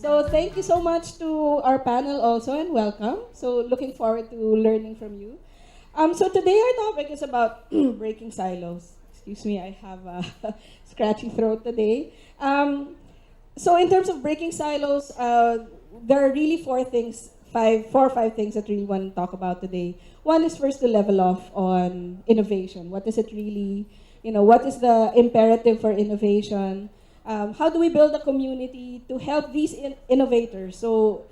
So thank you so much to our panel also and welcome. So looking forward to learning from you. So today our topic is about breaking silos. Excuse me, I have a scratchy throat today. So in terms of breaking silos, there are really four or five things that really want to talk about today. One is first to level off on innovation. What is it really? What is the imperative for innovation? How do we build a community to help these innovators? So,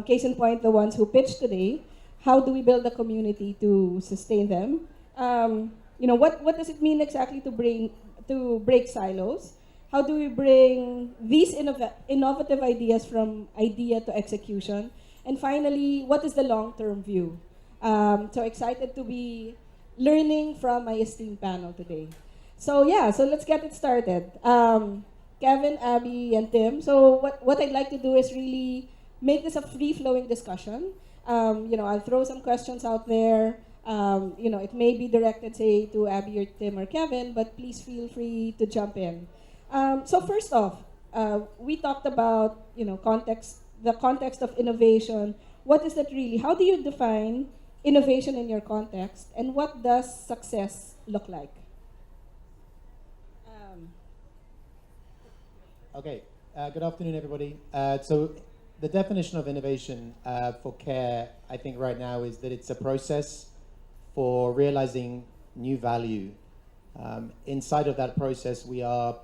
case in point, the ones who pitched today. How do we build a community to sustain them? What does it mean exactly to break silos? How do we bring these innovative ideas from idea to execution? And finally, what is the long-term view? So excited to be learning from my esteemed panel today. So let's get it started. Kevin, Abby, and Tim. So what I'd like to do is really make this a free-flowing discussion. I'll throw some questions out there. It may be directed, say, to Abby or Tim or Kevin, but please feel free to jump in. So first off, we talked about the context of innovation. What is that really? How do you define innovation in your context, and what does success look like? Okay, good afternoon, everybody. So the definition of innovation for CARE, I think right now, is that it's a process for realizing new value. Inside of that process, we are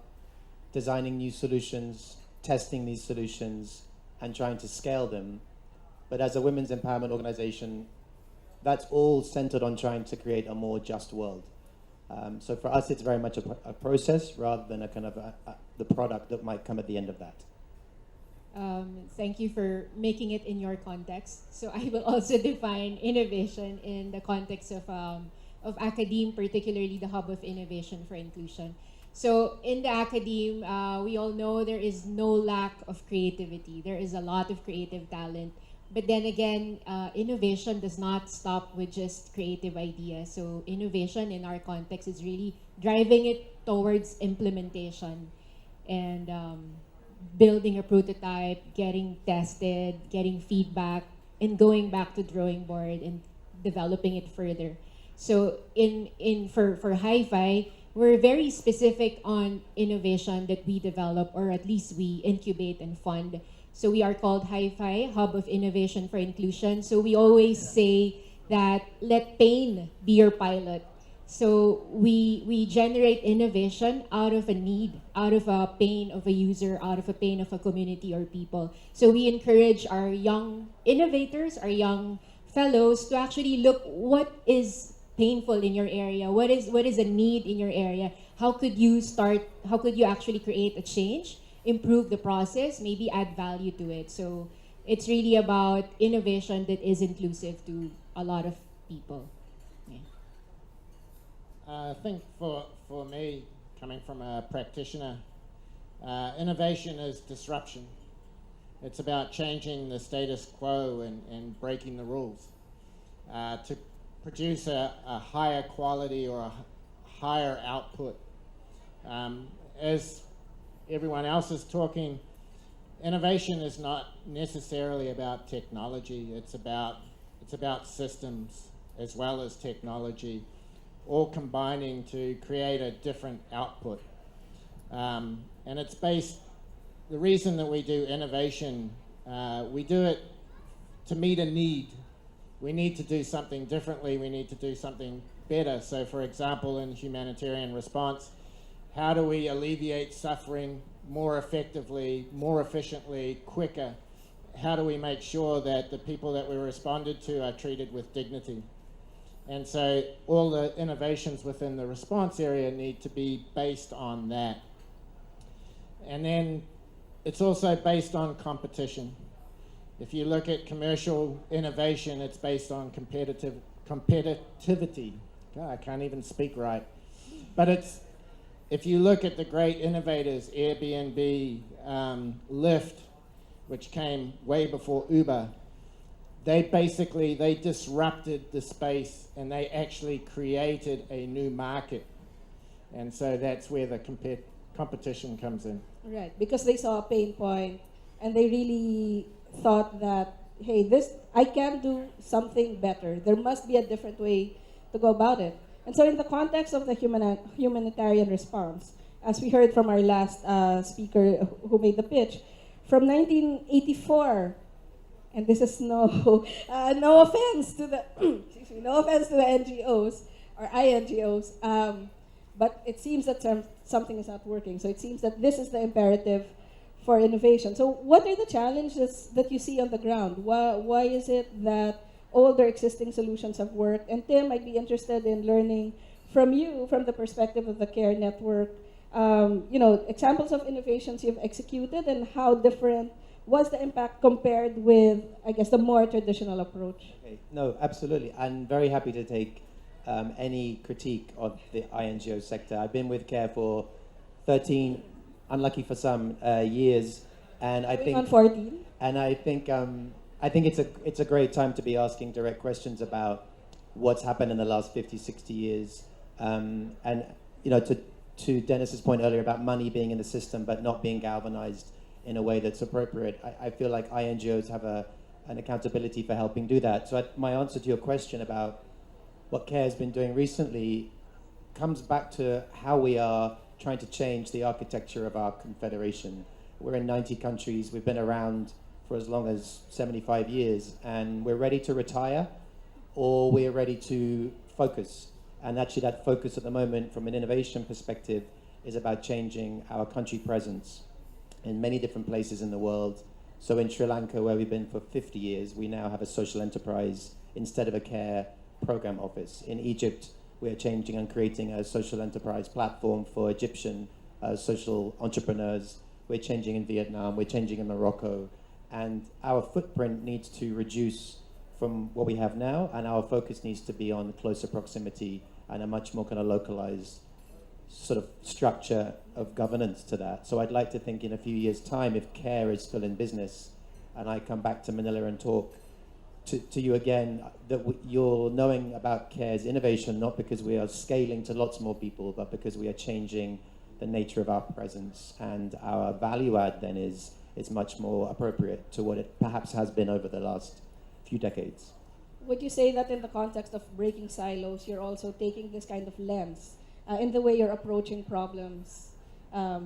designing new solutions, testing these solutions, and trying to scale them. But as a women's empowerment organization, that's all centered on trying to create a more just world. So for us, it's very much a process rather than a kind of the product that might come at the end of that. Thank you for making it in your context. So I will also define innovation in the context of academe, particularly the Hub of Innovation for Inclusion. So in the academe, we all know there is no lack of creativity. There is a lot of creative talent. But then again, innovation does not stop with just creative ideas. So innovation in our context is really driving it towards implementation and building a prototype, getting tested, getting feedback, and going back to drawing board and developing it further. So for Hi-Fi, we're very specific on innovation that we develop, or at least we incubate and fund. So we are called Hi-Fi, Hub of Innovation for Inclusion. So we always say that let pain be your pilot. So we generate innovation out of a need, out of a pain of a user, out of a pain of a community or people. So we encourage our young innovators, our young fellows to actually look what is painful in your area, what is a need in your area, how could you actually create a change, improve the process, maybe add value to it. So it's really about innovation that is inclusive to a lot of people. Yeah. I think for me, coming from a practitioner, innovation is disruption. It's about changing the status quo and breaking the rules to produce a higher quality or a higher output. As everyone else is talking, innovation is not necessarily about technology. It's about systems as well as technology, all combining to create a different output. And it's based, the reason that we do innovation, we do it to meet a need. We need to do something differently. We need to do something better. So for example, in humanitarian response, how do we alleviate suffering more effectively, more efficiently, quicker? How do we make sure that the people that we responded to are treated with dignity? And so all the innovations within the response area need to be based on that. And then it's also based on competition. If you look at commercial innovation, it's based on competitivity. God, I can't even speak right. But if you look at the great innovators, Airbnb, Lyft, which came way before Uber, they disrupted the space and they actually created a new market. And so that's where the competition comes in. Right, because they saw a pain point, and they really thought that, hey, I can do something better. There must be a different way to go about it. And so in the context of the humanitarian response, as we heard from our last speaker who made the pitch, from 1984, and this is no offense to the excuse me, no offense to the NGOs or INGOs, but it seems that something is not working. So it seems that this is the imperative for innovation. So what are the challenges that you see on the ground? Why is it that older existing solutions have worked? And Tim, I'd be interested in learning from you, from the perspective of the CARE network, examples of innovations you've executed and how different was the impact compared with, I guess, the more traditional approach? Okay. No, absolutely. I'm very happy to take any critique of the INGO sector. I've been with CARE for 13, unlucky for some, years, and I think on 14. And I think it's a great time to be asking direct questions about what's happened in the last 50, 60 years, and to Dennis's point earlier about money being in the system but not being galvanized in a way that's appropriate. I feel like INGOs have an accountability for helping do that. So my answer to your question about what CARE has been doing recently comes back to how we are trying to change the architecture of our confederation. We're in 90 countries. We've been around for as long as 75 years, and we're ready to retire or we're ready to focus. And actually that focus at the moment from an innovation perspective is about changing our country presence in many different places in the world. So in Sri Lanka, where we've been for 50 years, we now have a social enterprise instead of a CARE program office. In Egypt, we're changing and creating a social enterprise platform for Egyptian social entrepreneurs. We're changing in Vietnam, we're changing in Morocco, and our footprint needs to reduce from what we have now, and our focus needs to be on closer proximity and a much more kind of localized sort of structure of governance to that. So I'd like to think in a few years' time, if CARE is still in business, and I come back to Manila and talk to you again, that you're knowing about CARE's innovation, not because we are scaling to lots more people, but because we are changing the nature of our presence, and our value add then is much more appropriate to what it perhaps has been over the last few decades. Would you say that in the context of breaking silos, you're also taking this kind of lens in the way you're approaching problems,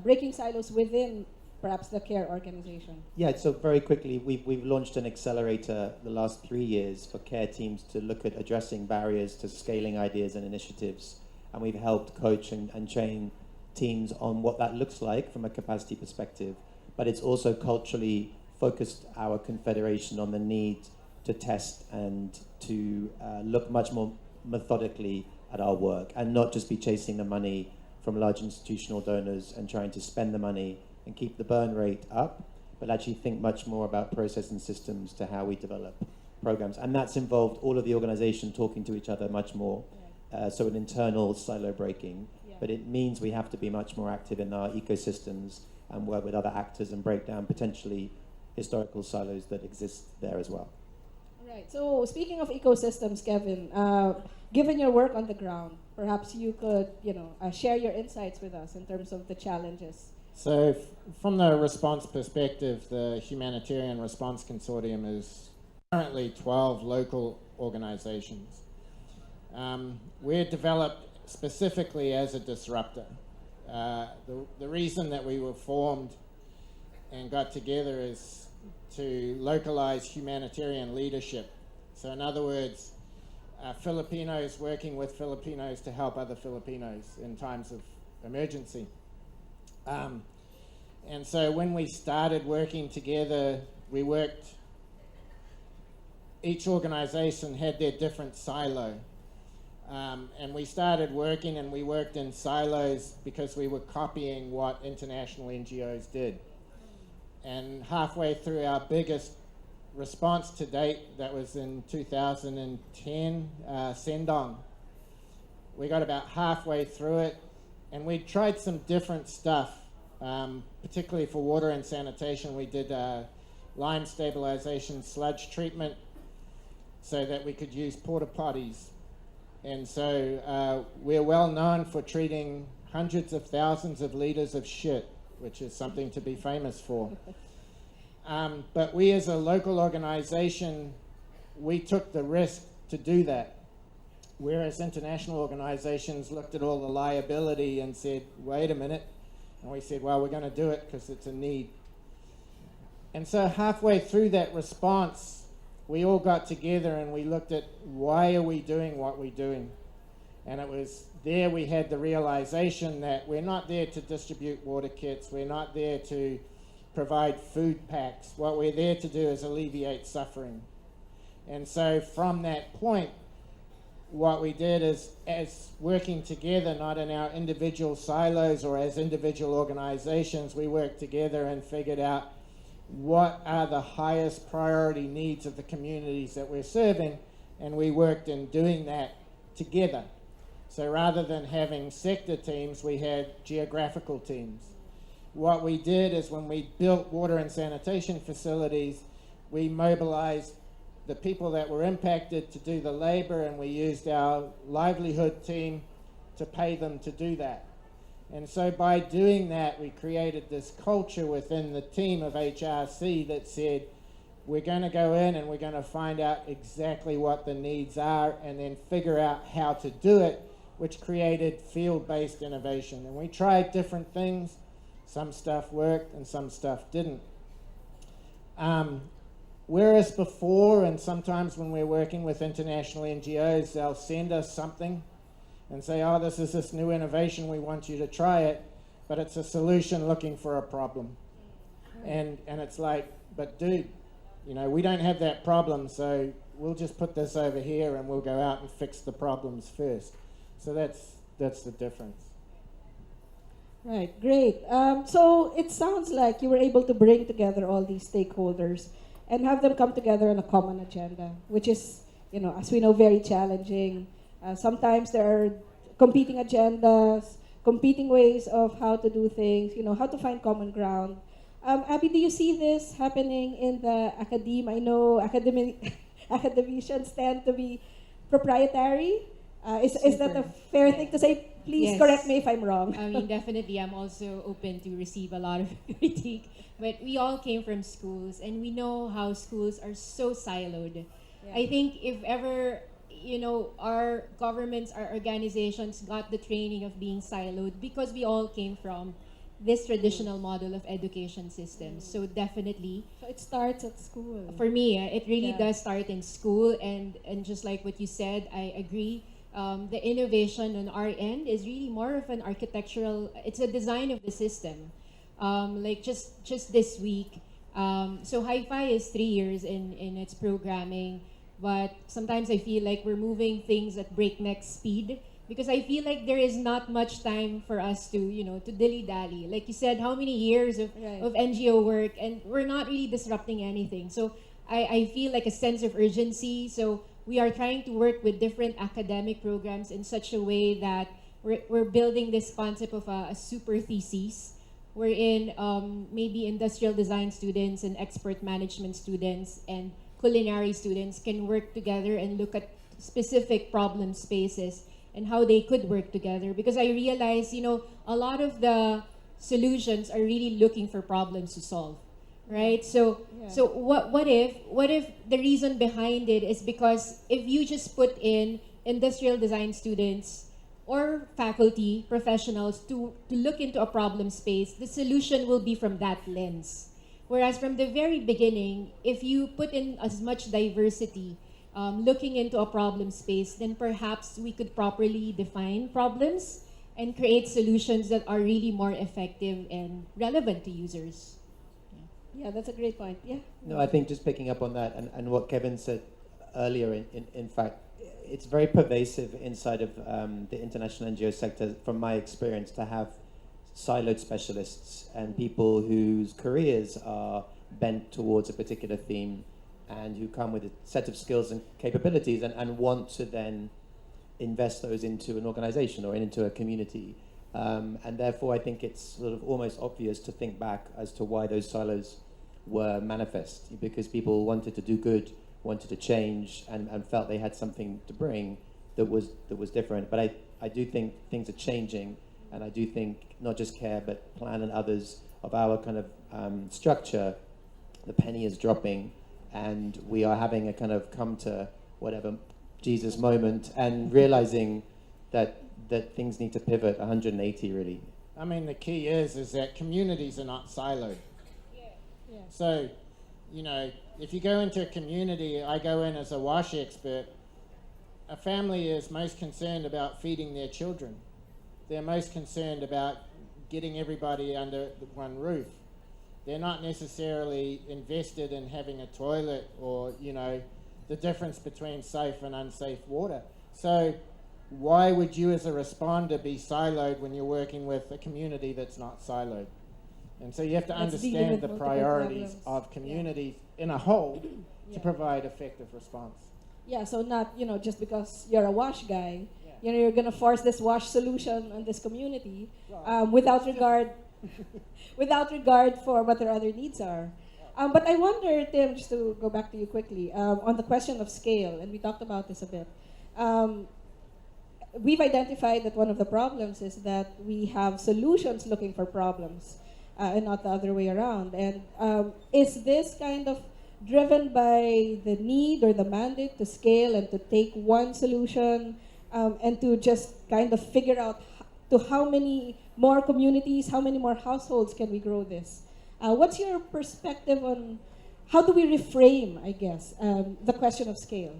breaking silos within perhaps the CARE organization? Yeah, so very quickly, we've launched an accelerator the last 3 years for CARE teams to look at addressing barriers to scaling ideas and initiatives. And we've helped coach and train teams on what that looks like from a capacity perspective. But it's also culturally focused our confederation on the need to test and to look much more methodically at our work and not just be chasing the money from large institutional donors and trying to spend the money and keep the burn rate up, but actually think much more about process and systems to how we develop programs. And that's involved all of the organization talking to each other much more, so an internal silo breaking. Yeah. But it means we have to be much more active in our ecosystems and work with other actors and break down potentially historical silos that exist there as well. Right. So speaking of ecosystems, Kevin, given your work on the ground, perhaps you could, share your insights with us in terms of the challenges. So from the response perspective, the Humanitarian Response Consortium is currently 12 local organizations. We're developed specifically as a disruptor. The reason that we were formed and got together is to localize humanitarian leadership. So in other words, Filipinos working with Filipinos to help other Filipinos in times of emergency. And so when we started working together, each organization had their different silo. And we started working, and we worked in silos because we were copying what international NGOs did. And halfway through our biggest response to date, that was in 2010, Sendong. We got about halfway through it, and we tried some different stuff, particularly for water and sanitation. We did lime stabilization sludge treatment so that we could use porta potties. And so we're well known for treating hundreds of thousands of liters of shit, which is something to be famous for. But we as a local organization, we took the risk to do that. Whereas international organizations looked at all the liability and said, wait a minute. And we said, well, we're going to do it because it's a need. And so halfway through that response, we all got together and we looked at why are we doing what we're doing? And it was there we had the realization that we're not there to distribute water kits. We're not there to provide food packs. What we're there to do is alleviate suffering. And so from that point, what we did is, as working together, not in our individual silos or as individual organizations, we worked together and figured out what are the highest priority needs of the communities that we're serving, and we worked in doing that together. So rather than having sector teams, we had geographical teams. What we did is when we built water and sanitation facilities, we mobilized the people that were impacted to do the labor, and we used our livelihood team to pay them to do that. And so by doing that, we created this culture within the team of HRC that said, we're going to go in and we're going to find out exactly what the needs are and then figure out how to do it, which created field-based innovation. And we tried different things. Some stuff worked and some stuff didn't. Whereas before, and sometimes when we're working with international NGOs, they'll send us something and say, oh, this is this new innovation, we want you to try it, but it's a solution looking for a problem. And it's like, but dude, you know, we don't have that problem, so we'll just put this over here and we'll go out and fix the problems first. So that's the difference. Right, great. So it sounds like you were able to bring together all these stakeholders and have them come together on a common agenda, which is, you know, as we know, very challenging. Sometimes there are competing agendas, competing ways of how to do things, you know, how to find common ground. Abby, do you see this happening in the academe? I know academicians tend to be proprietary. Is that a fair thing to say? Please correct me if I'm wrong. I mean, definitely, I'm also open to receive a lot of critique. But we all came from schools, and we know how schools are so siloed. Yeah. I think if ever, you know, our governments, our organizations got the training of being siloed because we all came from this traditional model of education systems. So definitely. So it starts at school. For me, it really does start in school. And just like what you said, I agree. The innovation on our end is really more of an architectural, it's a design of the system. Like just this week. So Hi-Fi is 3 years in its programming, but sometimes I feel like we're moving things at breakneck speed because I feel like there is not much time for us to, you know, to dilly-dally. Like you said, how many years of NGO work, and we're not really disrupting anything. So I feel like a sense of urgency. So we are trying to work with different academic programs in such a way that we're building this concept of a super thesis, wherein maybe industrial design students and expert management students and culinary students can work together and look at specific problem spaces and how they could work together. Because I realize, you know, a lot of the solutions are really looking for problems to solve, right? So what if the reason behind it is because if you just put in industrial design students or faculty, professionals to look into a problem space, the solution will be from that lens. Whereas from the very beginning, if you put in as much diversity, looking into a problem space, then perhaps we could properly define problems and create solutions that are really more effective and relevant to users. Yeah, that's a great point. Yeah. No, I think just picking up on that and what Kevin said earlier, in fact, it's very pervasive inside of the international NGO sector, from my experience, to have siloed specialists and people whose careers are bent towards a particular theme and who come with a set of skills and capabilities and want to then invest those into an organization or into a community. And therefore, I think it's sort of almost obvious to think back as to why those silos were manifest, because people wanted to do good, wanted to change, and felt they had something to bring that was different. But I do think things are changing, and I do think not just CARE, but Plan and others of our kind of structure the penny is dropping, and we are having a kind of come to whatever Jesus moment, and realizing that things need to pivot 180 really. I mean, the key is that communities are not siloed. Yeah. So, you know, if you go into a community, I go in as a wash expert, a family is most concerned about feeding their children. They're most concerned about getting everybody under one roof. They're not necessarily invested in having a toilet or, you know, the difference between safe and unsafe water. So why would you as a responder be siloed when you're working with a community that's not siloed? And so you have to That's dealing understand with the multiple priorities problems. of communities in a whole Yeah. to provide effective response. Yeah, so not, just because you're a wash guy, Yeah. you're going to force this wash solution on this community Well, without regard for what their other needs are. But I wonder, Tim, just to go back to you quickly, on the question of scale, and we talked about this a bit. We've identified that one of the problems is that we have solutions looking for problems and not the other way around. And is this kind of driven by the need or the mandate to scale and to take one solution and to just kind of figure out to how many more communities, how many more households can we grow this? What's your perspective on how do we reframe, I guess, the question of scale?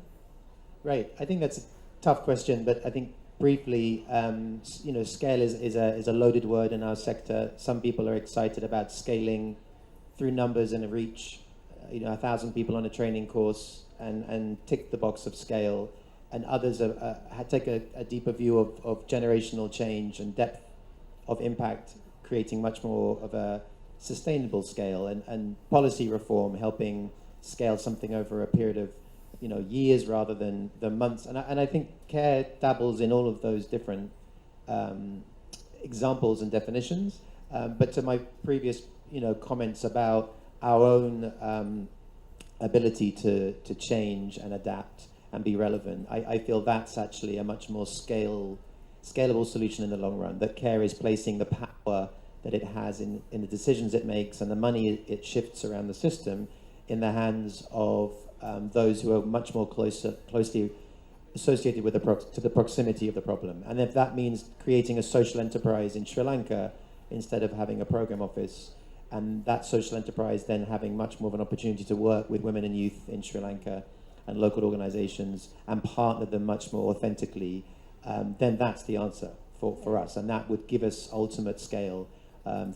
Right. I think that's a tough question, but I think briefly, scale is a loaded word in our sector. Some people are excited about scaling through numbers and a reach, 1,000 people on a training course and tick the box of scale. And others take a deeper view of generational change and depth of impact, creating much more of a sustainable scale and policy reform, helping scale something over a period of years rather than months. And I think CARE dabbles in all of those different examples and definitions. But to my previous comments about our own ability to change and adapt and be relevant, I feel that's actually a much more scalable solution in the long run, that CARE is placing the power that it has in the decisions it makes and the money it shifts around the system in the hands of those who are much more closely associated with the proximity of the problem. And if that means creating a social enterprise in Sri Lanka instead of having a program office, and that social enterprise then having much more of an opportunity to work with women and youth in Sri Lanka and local organizations and partner them much more authentically, then that's the answer for us. And that would give us ultimate scale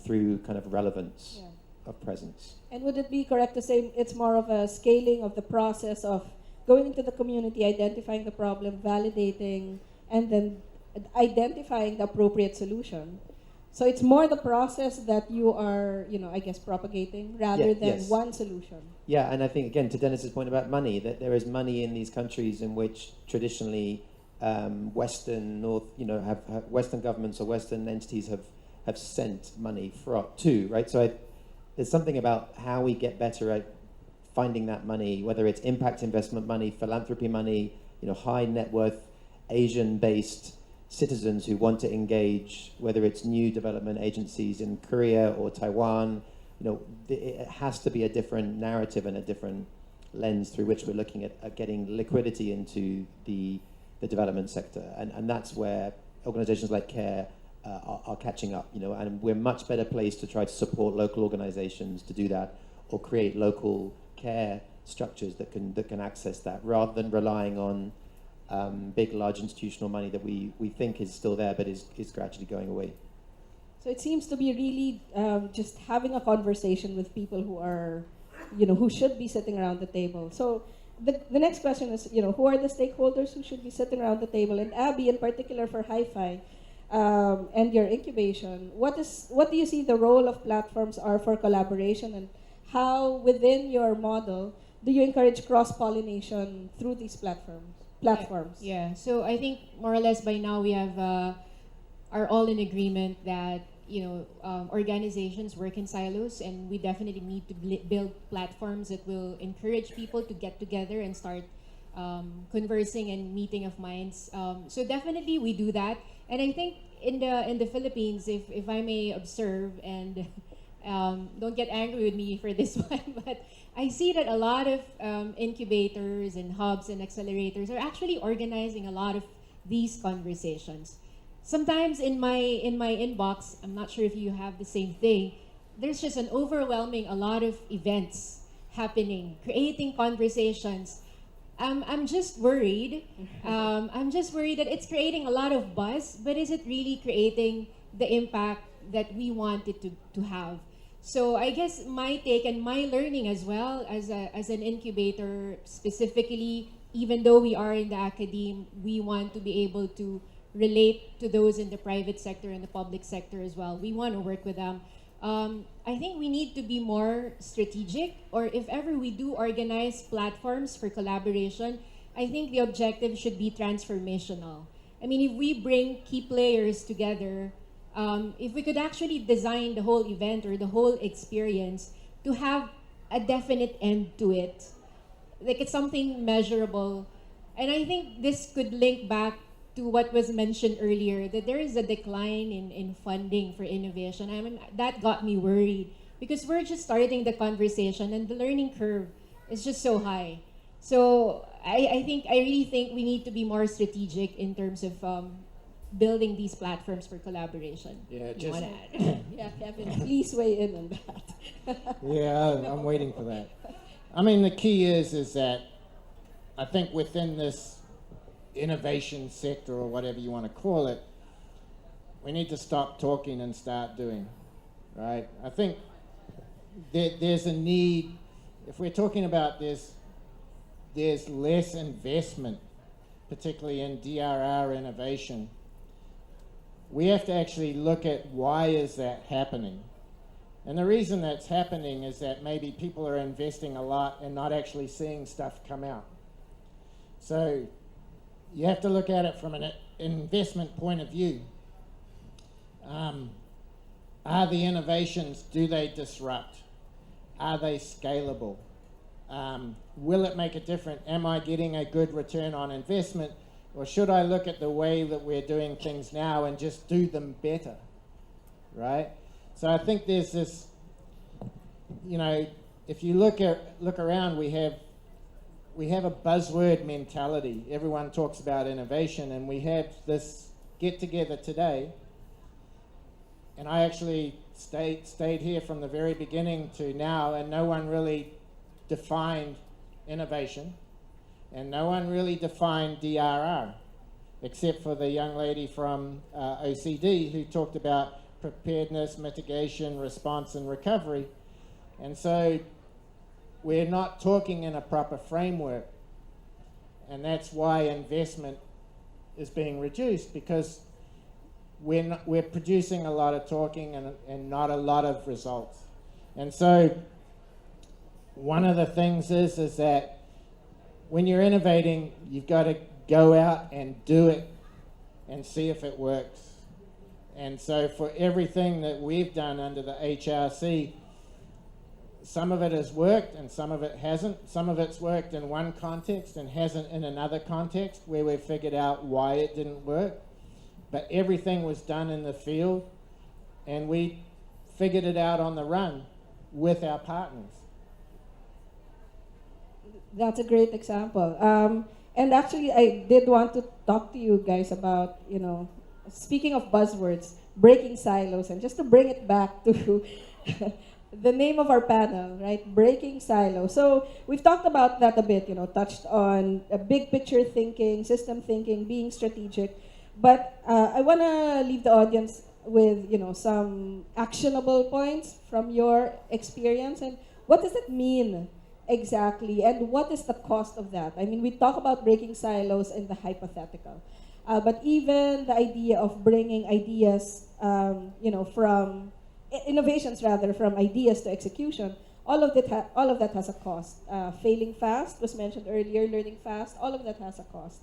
through kind of relevance of presence. And would it be correct to say it's more of a scaling of the process of going into the community, identifying the problem, validating, and then identifying the appropriate solution? So it's more the process that you are, propagating rather than yes. one solution. Yeah, and I think, again, to Dennis's point about money, that there is money in these countries in which traditionally Western governments or Western entities have sent money to, right? So there's something about how we get better at finding that money, whether it's impact investment money, philanthropy money, high net worth Asian-based citizens who want to engage, whether it's new development agencies in Korea or Taiwan. It has to be a different narrative and a different lens through which we're looking at getting liquidity into the development sector. And that's where organizations like CARE are catching up, and we're much better placed to try to support local organizations to do that, or create local care structures that can access that, rather than relying on big, large institutional money that we think is still there, but is gradually going away. So it seems to be really just having a conversation with people who are, who should be sitting around the table. So the next question is, who are the stakeholders who should be sitting around the table? And Abby, in particular for Hi-Fi and your incubation, what do you see the role of platforms are for collaboration, and how within your model do you encourage cross-pollination through these platforms? Yeah. So I think more or less by now we have are all in agreement that organizations work in silos, and we definitely need to build platforms that will encourage people to get together and start conversing and meeting of minds. So definitely we do that, and I think in the Philippines, if I may observe, and Don't get angry with me for this one, but I see that a lot of incubators and hubs and accelerators are actually organizing a lot of these conversations. Sometimes in my inbox, I'm not sure if you have the same thing, there's just an overwhelming a lot of events happening, creating conversations. I'm just worried. I'm just worried that it's creating a lot of buzz, but is it really creating the impact that we want it to have? So I guess my take and my learning as well as an incubator specifically, even though we are in the academe, we want to be able to relate to those in the private sector and the public sector as well. We want to work with them. I think we need to be more strategic, or if ever we do organize platforms for collaboration, I think the objective should be transformational. I mean, if we bring key players together, if we could actually design the whole event or the whole experience to have a definite end to it, like it's something measurable. And I think this could link back to what was mentioned earlier, that there is a decline in funding for innovation. I mean, that got me worried because we're just starting the conversation and the learning curve is just so high. So I really think we need to be more strategic in terms of building these platforms for collaboration. Yeah, You just wanna add? Yeah, Kevin, please weigh in on that. yeah, I'm waiting for that. I mean, the key is that I think within this innovation sector or whatever you want to call it, we need to stop talking and start doing, right? I think there's a need, if we're talking about this, there's less investment, particularly in DRR innovation. We have to actually look at why is that happening. And the reason that's happening is that maybe people are investing a lot and not actually seeing stuff come out. So you have to look at it from an investment point of view. Are the innovations, do they disrupt? Are they scalable? Will it make a difference? Am I getting a good return on investment? Or should I look at the way that we're doing things now and just do them better, right? So I think there's this, you know, if you look around, we have a buzzword mentality. Everyone talks about innovation, and we have this get together today. And I actually stayed here from the very beginning to now, and no one really defined innovation, and no one really defined DRR, except for the young lady from OCD who talked about preparedness, mitigation, response, and recovery. And so we're not talking in a proper framework, and that's why investment is being reduced, because we're producing a lot of talking and not a lot of results. And so one of the things is that when you're innovating, you've got to go out and do it and see if it works. And so for everything that we've done under the HRC, some of it has worked and some of it hasn't. Some of it's worked in one context and hasn't in another context where we've figured out why it didn't work. But everything was done in the field, and we figured it out on the run with our partners. That's a great example. And actually, I did want to talk to you guys about, you know, speaking of buzzwords, breaking silos, and just to bring it back to the name of our panel, right? Breaking silos. So we've talked about that a bit, you know, touched on a big picture thinking, system thinking, being strategic. But I want to leave the audience with, you know, some actionable points from your experience. And what does it mean exactly? And what is the cost of that? I mean, we talk about breaking silos in the hypothetical. But even the idea of bringing ideas, you know, from innovations rather, from ideas to execution, all of that has a cost. Failing fast was mentioned earlier, learning fast, all of that has a cost.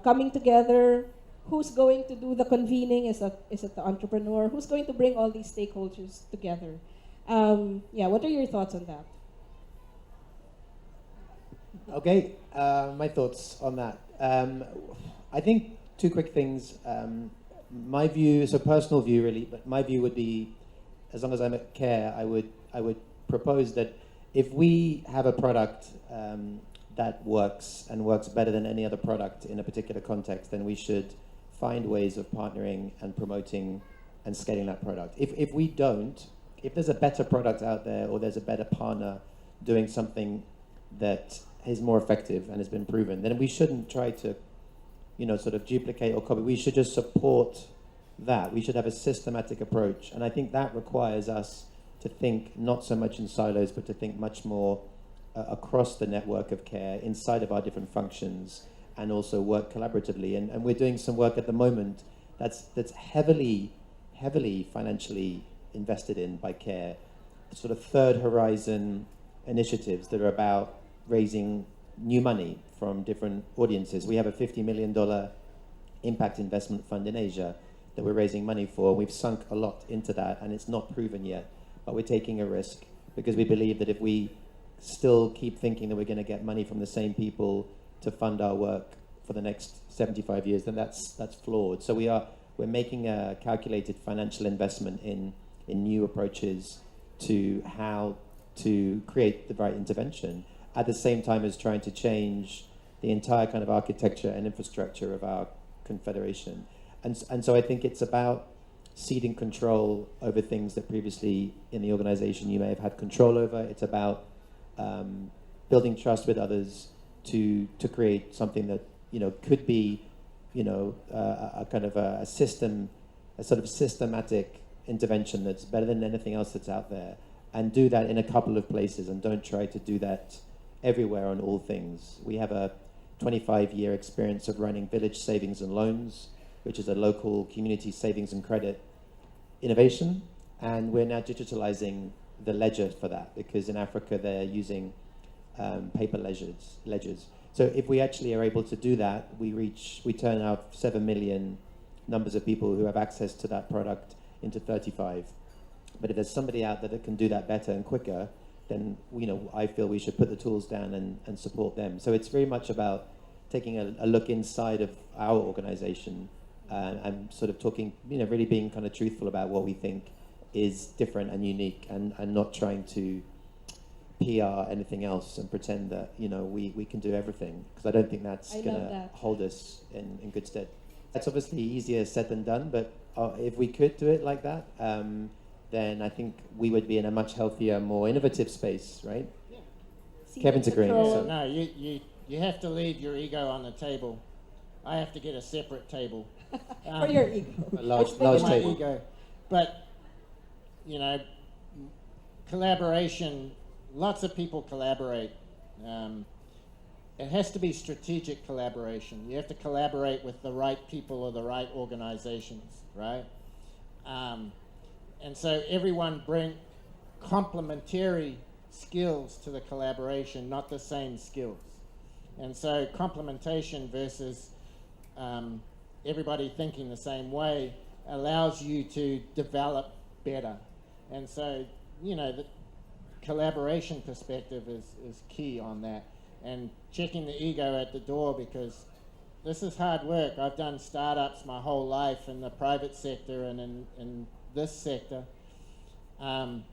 Coming together, who's going to do the convening? Is it the entrepreneur? Who's going to bring all these stakeholders together? Yeah, what are your thoughts on that? Okay, my thoughts on that. I think two quick things. My view is a personal view, really, but my view would be as long as I'm at CARE, I would propose that if we have a product that works and works better than any other product in a particular context, then we should find ways of partnering and promoting and scaling that product. If we don't, if there's a better product out there or there's a better partner doing something that is more effective and has been proven, then we shouldn't try to, sort of duplicate or copy. We should just support that. We should have a systematic approach. And I think that requires us to think not so much in silos, but to think much more across the network of CARE, inside of our different functions, and also work collaboratively. And we're doing some work at the moment that's heavily financially invested in by CARE, sort of third horizon initiatives that are about raising new money from different audiences. We have a $50 million impact investment fund in Asia that we're raising money for. We've sunk a lot into that, and it's not proven yet, but we're taking a risk because we believe that if we still keep thinking that we're going to get money from the same people to fund our work for the next 75 years, then that's flawed. So we're making a calculated financial investment in new approaches to how to create the right intervention, at the same time as trying to change the entire kind of architecture and infrastructure of our confederation. And so I think it's about ceding control over things that previously in the organization you may have had control over. It's about building trust with others to create something that could be a kind of a system, a sort of systematic intervention that's better than anything else that's out there, and do that in a couple of places, and don't try to do that everywhere on all things. We have a 25-year experience of running Village Savings and Loans, which is a local community savings and credit innovation, and we're now digitalizing the ledger for that, because in Africa they're using paper ledgers. So if we actually are able to do that, we turn out 7 million numbers of people who have access to that product into 35. But if there's somebody out there that can do that better and quicker, then I feel we should put the tools down and support them. So it's very much about taking a look inside of our organization and sort of talking, really being kind of truthful about what we think is different and unique, and not trying to PR anything else and pretend that we can do everything, because I don't think that's going to hold us in good stead. That's obviously easier said than done, but if we could do it like that, then I think we would be in a much healthier, more innovative space, right? Yeah. Kevin's agreeing. So. No, you have to leave your ego on the table. I have to get a separate table. For your ego. A large table. Ego. But, collaboration, lots of people collaborate. It has to be strategic collaboration. You have to collaborate with the right people or the right organizations, right? And so everyone bring complementary skills to the collaboration, not the same skills. And so complementation versus everybody thinking the same way allows you to develop better. And so, the collaboration perspective is key on that. And checking the ego at the door, because this is hard work. I've done startups my whole life in the private sector and in this sector. And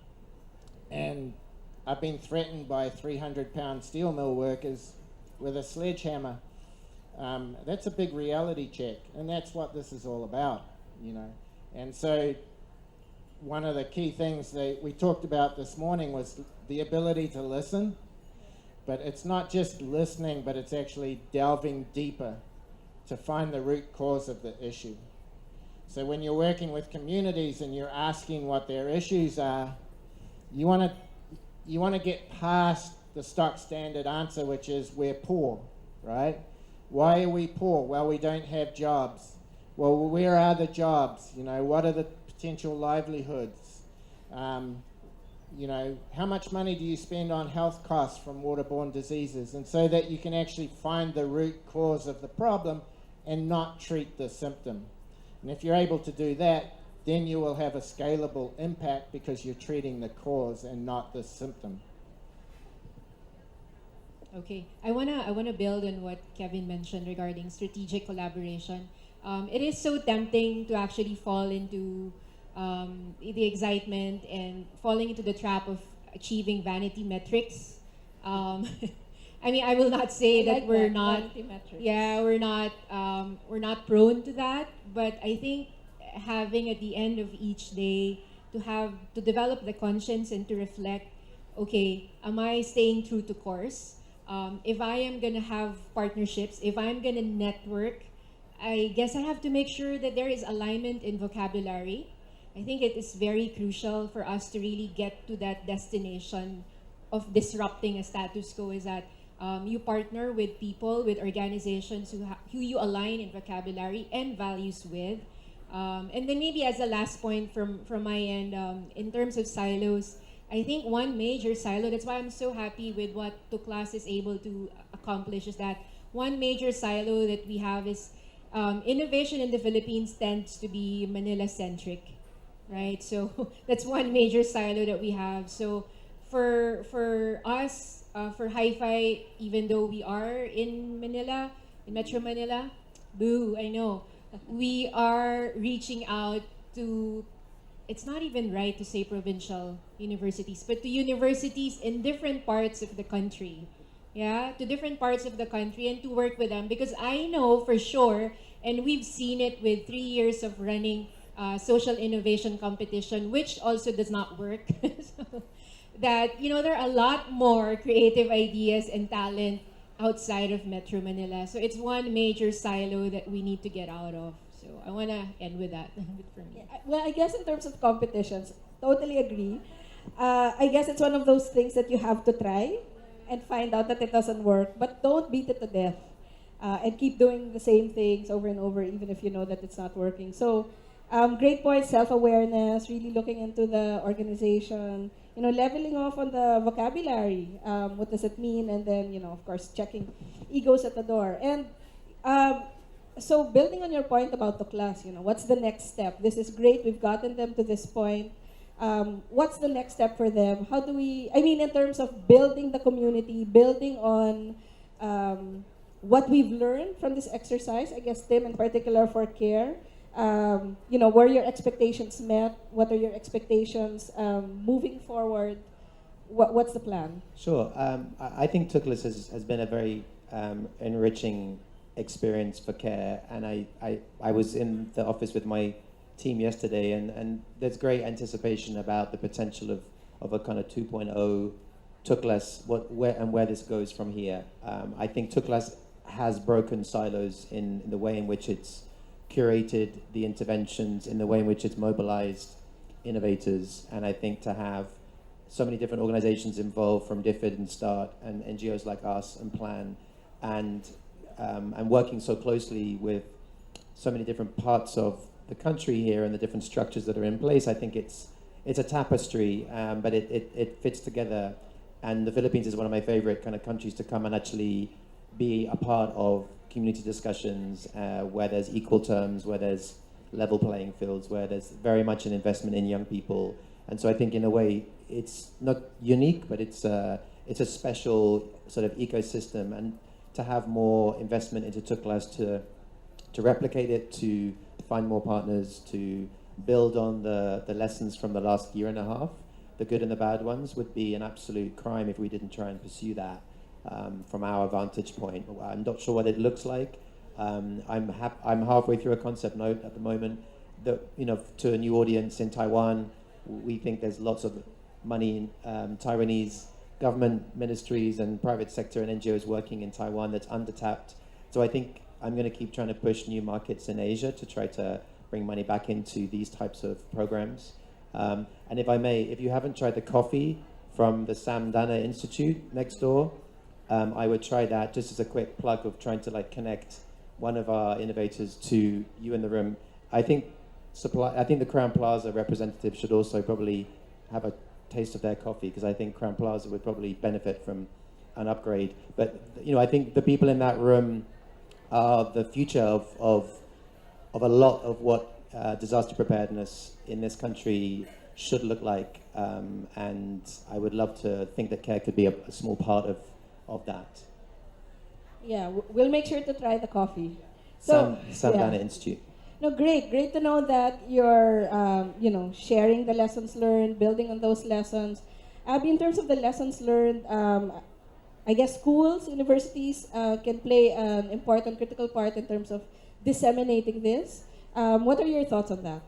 I've been threatened by 300-pound steel mill workers with a sledgehammer. That's a big reality check, and that's what this is all about, And so one of the key things that we talked about this morning was the ability to listen. But it's not just listening, but it's actually delving deeper to find the root cause of the issue. So when you're working with communities and you're asking what their issues are, you want to get past the stock standard answer, which is we're poor, right? Why are we poor? Well, we don't have jobs. Well, where are the jobs? What are the potential livelihoods? How much money do you spend on health costs from waterborne diseases? And so that you can actually find the root cause of the problem and not treat the symptom. And if you're able to do that, then you will have a scalable impact because you're treating the cause and not the symptom. Okay, I wanna build on what Kevin mentioned regarding strategic collaboration. It is so tempting to actually fall into the excitement and falling into the trap of achieving vanity metrics. I mean, I will not say that like we're that, not, vanity metrics. yeah, we're not prone to that. But I think having at the end of each day to develop the conscience and to reflect, okay, am I staying true to course? If I am gonna have partnerships, if I'm gonna network, I guess I have to make sure that there is alignment in vocabulary. I think it is very crucial for us to really get to that destination of disrupting a status quo, is that you partner with people, with organizations who you align in vocabulary and values with. And then maybe as a last point from my end, in terms of silos, I think one major silo, that's why I'm so happy with what Tuklas is able to accomplish, is that one major silo that we have is innovation in the Philippines tends to be Manila-centric, right? So that's one major silo that we have. So for us, for Hi-Fi, even though we are in Manila, in Metro Manila, boo, I know, we are reaching out to, it's not even right to say provincial universities, but to universities in different parts of the country. Yeah, to different parts of the country, and to work with them, because I know for sure, and we've seen it with 3 years of running social innovation competition, which also does not work. So, that, you know, there are a lot more creative ideas and talent outside of Metro Manila. So it's one major silo that we need to get out of. So I want to end with that. For me. Well, I guess in terms of competitions, totally agree. I guess it's one of those things that you have to try and find out that it doesn't work, but don't beat it to death. And keep doing the same things over and over, even if you know that it's not working. So, great point, self-awareness, really looking into the organization, you know, leveling off on the vocabulary. What does it mean? And then, you know, of course, checking egos at the door. And so building on your point about the class, you know, what's the next step? This is great. We've gotten them to this point. What's the next step for them? How do we, I mean, in terms of building the community, building on what we've learned from this exercise, I guess, Tim, in particular for CARE, you know, were your expectations met? What are your expectations moving forward? What's the plan? Sure. I think Tuklas has been a very enriching experience for CARE, and I was in the office with my team yesterday, and there's great anticipation about the potential of a kind of 2.0 Tuklas, where this goes from here. I think Tuklas has broken silos in the way in which it's curated the interventions, in the way in which it's mobilized innovators, and I think to have so many different organizations involved, from DFID and START and NGOs like us and Plan, and working so closely with so many different parts of the country here and the different structures that are in place, I think it's a tapestry, but it fits together. And the Philippines is one of my favorite kind of countries to come and actually be a part of community discussions where there's equal terms, where there's level playing fields, where there's very much an investment in young people. And so I think in a way it's not unique, but it's a special sort of ecosystem, and to have more investment into Tuklas to replicate it, to find more partners, to build on the lessons from the last year and a half, the good and the bad ones, would be an absolute crime if we didn't try and pursue that from our vantage point. I'm not sure what it looks like. I'm halfway through a concept note at the moment that, you know, to a new audience in Taiwan. We think there's lots of money in Taiwanese government ministries and private sector and NGOs working in Taiwan that's undertapped. So I think I'm going to keep trying to push new markets in Asia to try to bring money back into these types of programs. And if I may, if you haven't tried the coffee from the Sam Dana Institute next door, I would try that, just as a quick plug of trying to like connect one of our innovators to you in the room. I think the Crown Plaza representative should also probably have a taste of their coffee, because I think Crown Plaza would probably benefit from an upgrade. But, you know, I think the people in that room are the future of a lot of what disaster preparedness in this country should look like, and I would love to think that CARE could be a small part of that. Yeah, we'll make sure to try the coffee. So, Sam yeah. Dana Institute. No, great to know that you're, sharing the lessons learned, building on those lessons. Abby, in terms of the lessons learned, I guess schools, universities can play an important, critical part in terms of disseminating this. What are your thoughts on that?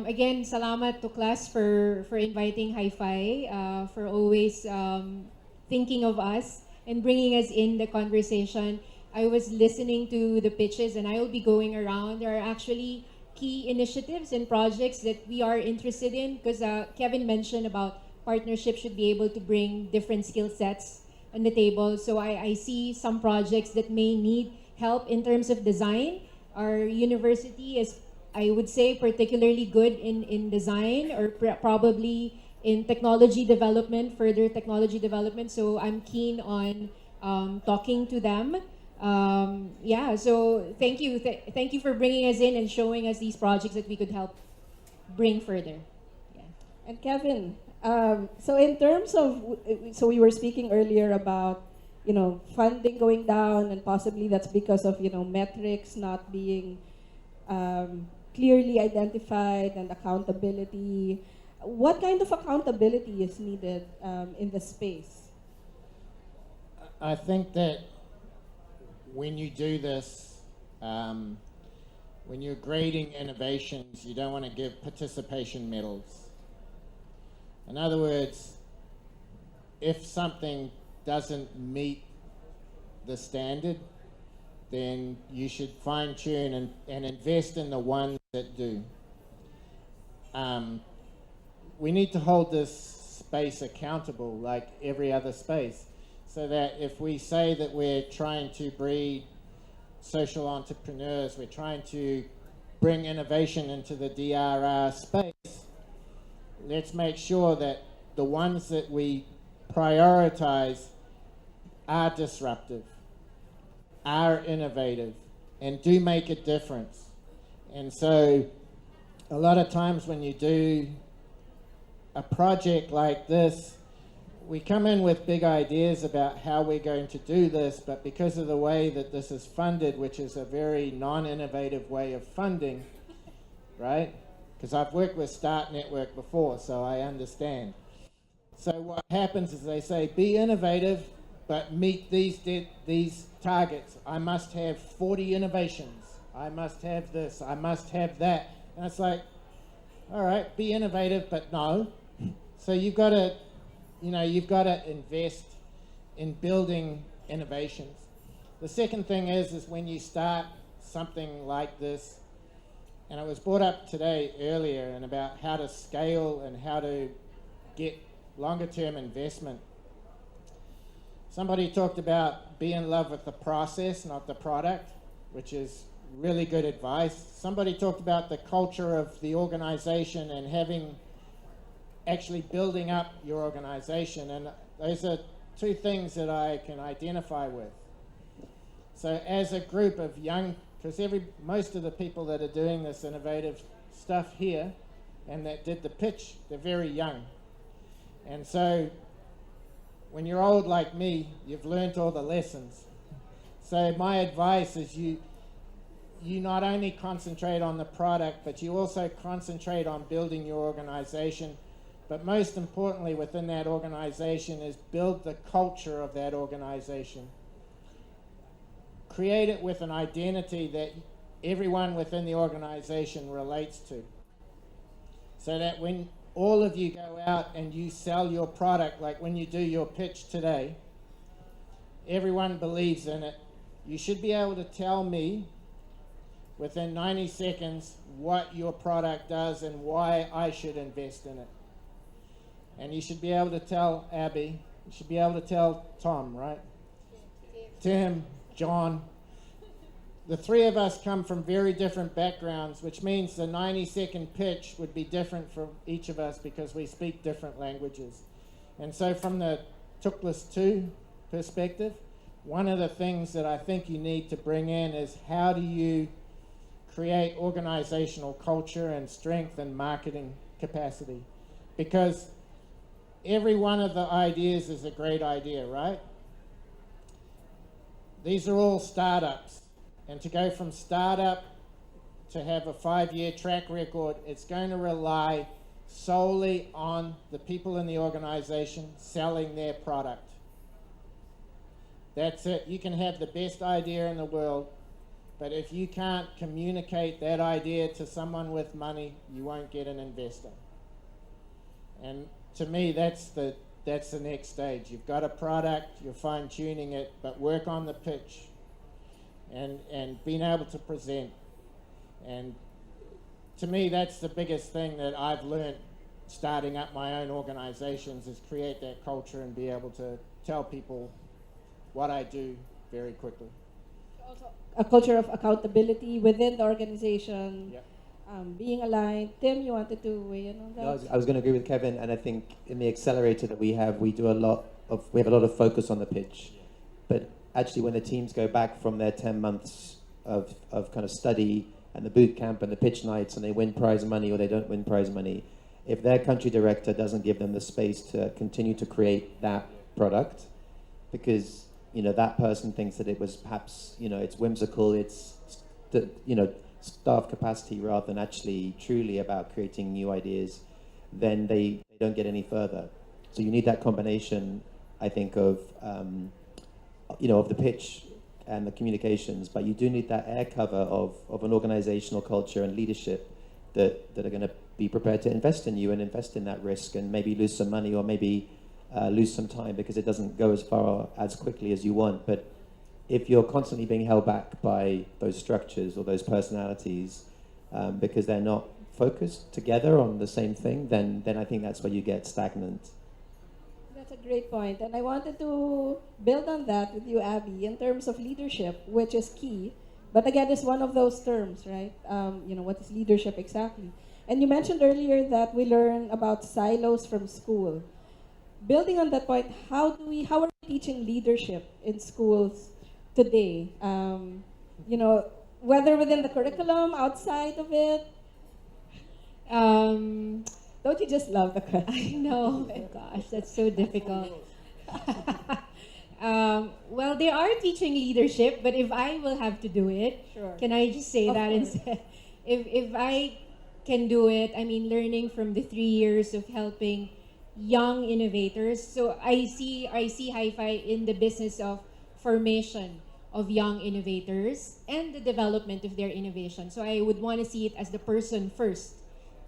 Again, salamat to class for inviting Hi-Fi, for always thinking of us and bringing us in the conversation. I was listening to the pitches and I will be going around. There are actually key initiatives and projects that we are interested in because Kevin mentioned about partnerships should be able to bring different skill sets on the table. So I see some projects that may need help in terms of design. Our university is, I would say, particularly good in design or probably in technology development, further technology development. So I'm keen on talking to them. So thank you. Thank you for bringing us in and showing us these projects that we could help bring further. Yeah. And Kevin, so in terms of, so we were speaking earlier about, funding going down and possibly that's because of, metrics not being clearly identified and accountability. What kind of accountability is needed in the space? I think that when you do this, when you're grading innovations, you don't want to give participation medals. In other words, if something doesn't meet the standard, then you should fine-tune and invest in the ones that do. We need to hold this space accountable like every other space, so that if we say that we're trying to breed social entrepreneurs, we're trying to bring innovation into the DRR space, let's make sure that the ones that we prioritize are disruptive, are innovative, and do make a difference. And so a lot of times when you do a project like this, we come in with big ideas about how we're going to do this, but because of the way that this is funded, which is a very non-innovative way of funding, right? Because I've worked with Start Network before, so I understand. So what happens is they say, be innovative, but meet these targets. I must have 40 innovations. I must have this. I must have that. And it's like, all right, be innovative, but no. So you've got to invest in building innovations. The second thing is when you start something like this, and it was brought up today earlier, and about how to scale and how to get longer term investment. Somebody talked about be in love with the process, not the product, which is really good advice. Somebody talked about the culture of the organization and actually building up your organization, and those are two things that I can identify with. So as a group of young, because most of the people that are doing this innovative stuff here and that did the pitch, they're very young. And so when you're old like me, you've learnt all the lessons. So my advice is you not only concentrate on the product, but you also concentrate on building your organization. But most importantly within that organization is build the culture of that organization. Create it with an identity that everyone within the organization relates to. So that when all of you go out and you sell your product, like when you do your pitch today, everyone believes in it. You should be able to tell me within 90 seconds what your product does and why I should invest in it. And you should be able to tell Abby, you should be able to tell Tom, right? Tim, John. The three of us come from very different backgrounds, which means the 90-second pitch would be different for each of us because we speak different languages. And so from the Tookless 2 perspective, one of the things that I think you need to bring in is how do you create organizational culture and strength and marketing capacity? Because every one of the ideas is a great idea, right? These are all startups. And to go from startup to have a 5-year track record. It's going to rely solely on the people in the organization selling their product. That's it. You can have the best idea in the world, but if you can't communicate that idea to someone with money, you won't get an investor. And to me, that's the next stage. You've got a product, you're fine-tuning it, but work on the pitch and being able to present. And to me, that's the biggest thing that I've learned starting up my own organizations, is create that culture and be able to tell people what I do very quickly. Also, a culture of accountability within the organization, Yep. Being aligned. Tim, you wanted to weigh in on that? No, I was going to agree with Kevin, and I think in the accelerator that we have a lot of focus on the pitch. But actually, when the teams go back from their 10 months of kind of study and the boot camp and the pitch nights, and they win prize money or they don't win prize money, if their country director doesn't give them the space to continue to create that product, because that person thinks that it was perhaps it's whimsical, it's staff capacity rather than actually truly about creating new ideas, then they don't get any further. So you need that combination, I think, of of the pitch and the communications, but you do need that air cover of an organizational culture and leadership that are going to be prepared to invest in you and invest in that risk and maybe lose some money or maybe lose some time because it doesn't go as far as quickly as you want. But if you're constantly being held back by those structures or those personalities because they're not focused together on the same thing, then I think that's where you get stagnant. That's a great point. And I wanted to build on that with you, Abby, in terms of leadership, which is key. But again, it's one of those terms, right? What is leadership exactly? And you mentioned earlier that we learn about silos from school. Building on that point, how are we teaching leadership in schools today? Whether within the curriculum, outside of it? Don't you just love the question? I know, oh my gosh, that's so difficult. Well, they are teaching leadership, but if I will have to do it, Sure. can I just say Of that course. instead? If I can do it, I mean, learning from the 3 years of helping young innovators. So I see Hi-Fi in the business of formation of young innovators and the development of their innovation. So I would want to see it as the person first.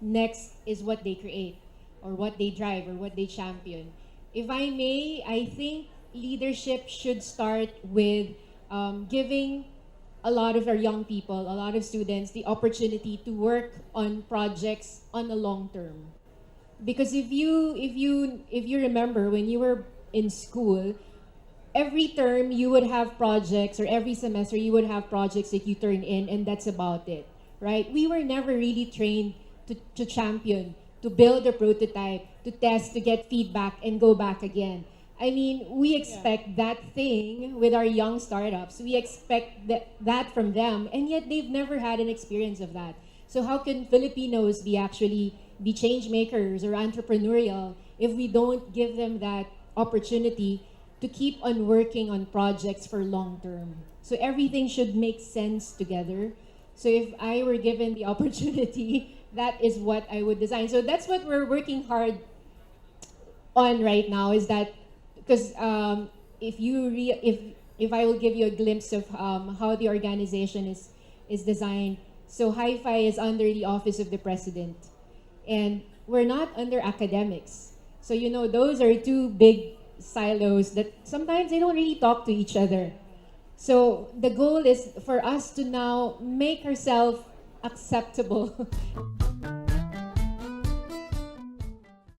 Next is what they create or what they drive or what they champion. If I may, I think leadership should start with giving a lot of our young people, a lot of students, the opportunity to work on projects on the long term. Because if you remember when you were in school, every term you would have projects, or every semester you would have projects that you turn in, and that's about it, right? We were never really trained to champion, to build a prototype, to test, to get feedback, and go back again. I mean, we expect that thing with our young startups. We expect that from them, and yet they've never had an experience of that. So how can Filipinos be change makers or entrepreneurial if we don't give them that opportunity to keep on working on projects for long term? So everything should make sense together. So if I were given the opportunity, that is what I would design. So that's what we're working hard on right now, is that because if I will give you a glimpse of how the organization is designed. So Hi-Fi is under the Office of the President, and we're not under academics. So those are two big silos that sometimes they don't really talk to each other. So the goal is for us to now make ourselves acceptable